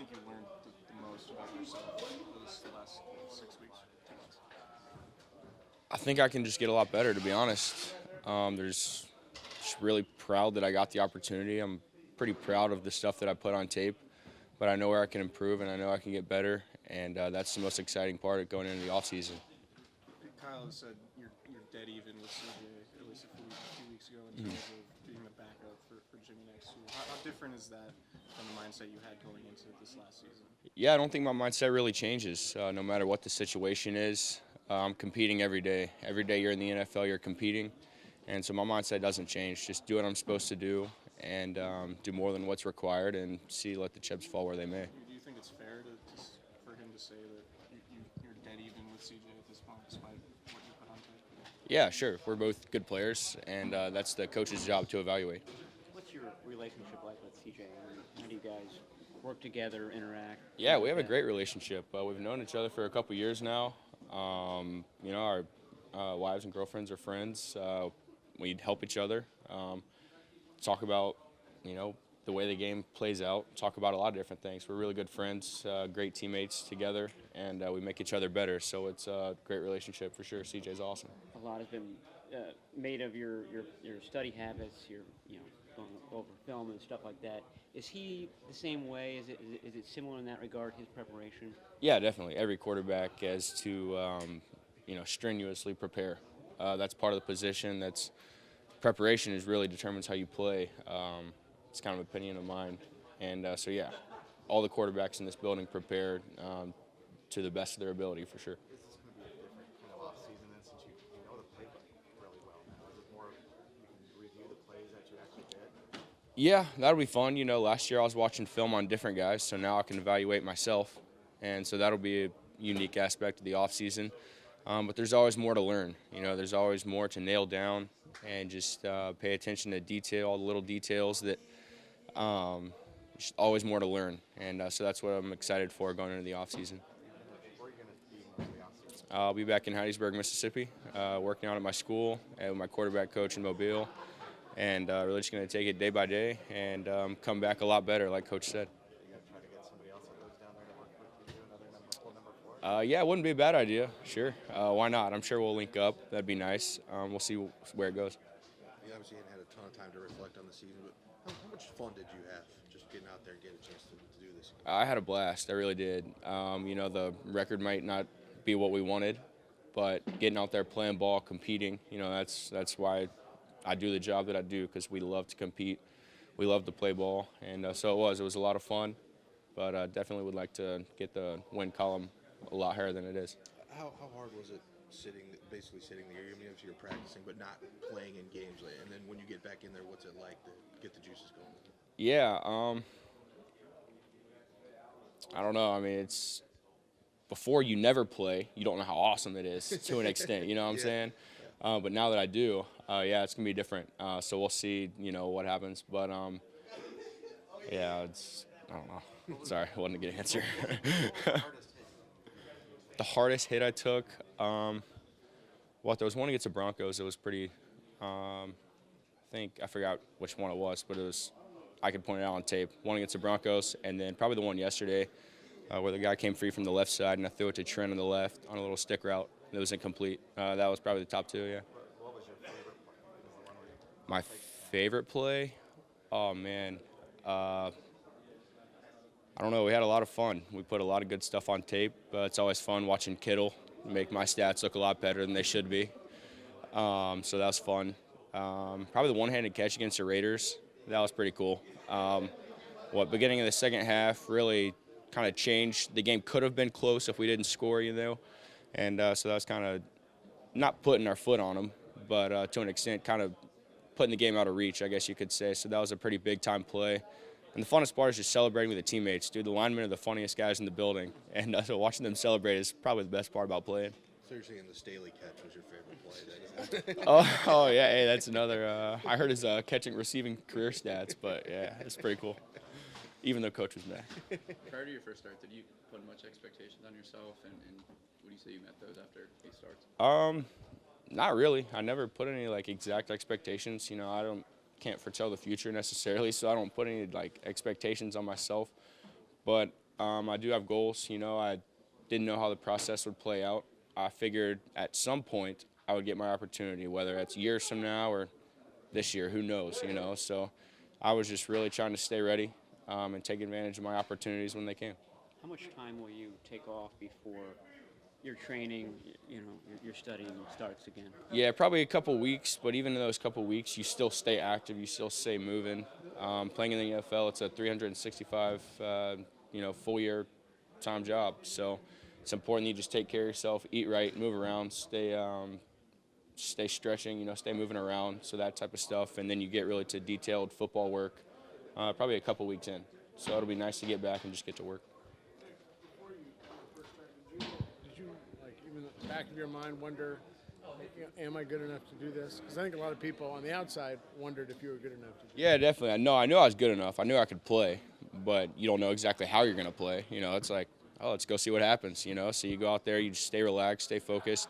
think you learned the most about yourself this last 6 weeks, 2 months? I think I can just get a lot better, to be honest. There's just really proud that I got the opportunity. I'm pretty proud of the stuff that I put on tape, but I know where I can improve and I know I can get better, and that's the most exciting part of going into the offseason. Kyle said you're dead even with CJ, at least a few weeks ago, in terms of being the backup for Jimmy next year. How different is that from the mindset you had going into this last season? Yeah, I don't think my mindset really changes, no matter what the situation is. I'm competing every day. Every day you're in the NFL, you're competing. And so my mindset doesn't change. Just do what I'm supposed to do and do more than what's required and let the chips fall where they may. Do you think it's fair for him to say that you're dead even with CJ at this point, despite what you put on tape? Yeah, sure. We're both good players, and that's the coach's job to evaluate. What's your relationship like with CJ? How do you guys work together, interact? Yeah, we have a great relationship. We've known each other for a couple years now. Our wives and girlfriends are friends. We help each other, talk about, the way the game plays out, talk about a lot of different things. We're really good friends, great teammates together, and we make each other better. So it's a great relationship for sure. CJ's awesome. A lot has been made of your study habits, going over film and stuff like that. Is he the same way? Is it similar in that regard, his preparation? Yeah, definitely. Every quarterback has to, strenuously prepare. That's part of the position. Preparation is really determines how you play. It's kind of an opinion of mine. And so, yeah, all the quarterbacks in this building prepare to the best of their ability for sure. Is this going to be a different kind of off-season then, since you know the playbook really well now? Is it more you can review the plays that you actually did? Yeah, that'll be fun. Last year I was watching film on different guys, so now I can evaluate myself. And so that'll be a unique aspect of the off-season. But there's always more to learn. There's always more to nail down and just pay attention to detail, all the little details that just always more to learn. And so that's what I'm excited for going into the off-season. Where are you going to be mostly off-season? I'll be back in Hattiesburg, Mississippi, working out at my school and with my quarterback coach in Mobile. And really just going to take it day by day and come back a lot better, like Coach said. Are you going to try to get somebody else that lives down there to work with you, another number 4? Yeah, it wouldn't be a bad idea. Sure. Why not? I'm sure we'll link up. That'd be nice. We'll see where it goes. You obviously hadn't had a ton of time to reflect on the season, but how much fun did you have just getting out there and getting a chance to do this? I had a blast. I really did. The record might not be what we wanted, but getting out there playing ball, competing, that's why I do the job that I do, because we love to compete. We love to play ball, and so it was a lot of fun, but definitely would like to get the win column a lot higher than it is. How hard was it basically sitting there? You're practicing but not playing in games, and then when you get back in there, what's it like to get the juices going? Yeah, I don't know. I mean, it's before you never play, you don't know how awesome it is to an extent, you know what I'm saying? But now that I do, it's going to be different. So we'll see, what happens. But, I don't know. Sorry, it wasn't a good answer. The hardest hit I took, there was one against the Broncos. It was pretty, I forgot which one it was, but I could point it out on tape. One against the Broncos, and then probably the one yesterday where the guy came free from the left side, and I threw it to Trent on the left on a little stick route. It was incomplete. That was probably the top two, yeah. What was your favorite play? My favorite play? Oh, man. I don't know. We had a lot of fun. We put a lot of good stuff on tape. It's always fun watching Kittle make my stats look a lot better than they should be. So that was fun. Probably the one-handed catch against the Raiders. That was pretty cool. Beginning of the second half really kind of changed. The game could have been close if we didn't score, And so that was kind of not putting our foot on them, but to an extent kind of putting the game out of reach, I guess you could say. So that was a pretty big-time play. And the funnest part is just celebrating with the teammates. Dude, the linemen are the funniest guys in the building. And so watching them celebrate is probably the best part about playing. So you're saying the Staley catch was your favorite play? Oh, yeah. Hey, that's another. I heard his receiving career stats, but, yeah, it's pretty cool. Even though coach was mad. Prior to your first start, did you put much expectations on yourself, and would you say you met those after 8 starts? Not really. I never put any exact expectations. Can't foretell the future necessarily, so I don't put any expectations on myself. But I do have goals. I didn't know how the process would play out. I figured at some point I would get my opportunity, whether it's years from now or this year, who knows, So I was just really trying to stay ready and take advantage of my opportunities when they came. How much time will you take off before your training, your studying starts again? Yeah, probably a couple weeks, but even in those couple weeks, you still stay active, you still stay moving. Playing in the NFL, it's a 365, full year time job. So it's important you just take care of yourself, eat right, move around, stay stretching, stay moving around, so that type of stuff. And then you get really to detailed football work probably a couple weeks in. So it'll be nice to get back and just get to work. Did you, like, even in the back of your mind, wonder, am I good enough to do this? Because I think a lot of people on the outside wondered if you were good enough to do Yeah, definitely. I knew I was good enough. I knew I could play, but you don't know exactly how you're going to play. It's like, oh, let's go see what happens, So you go out there, you just stay relaxed, stay focused,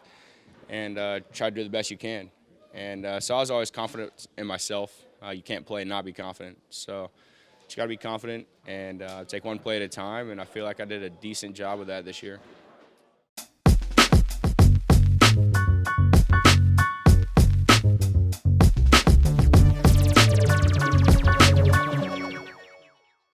and try to do the best you can. And so I was always confident in myself. You can't play and not be confident. So you got to be confident and take one play at a time, and I feel like I did a decent job of that this year.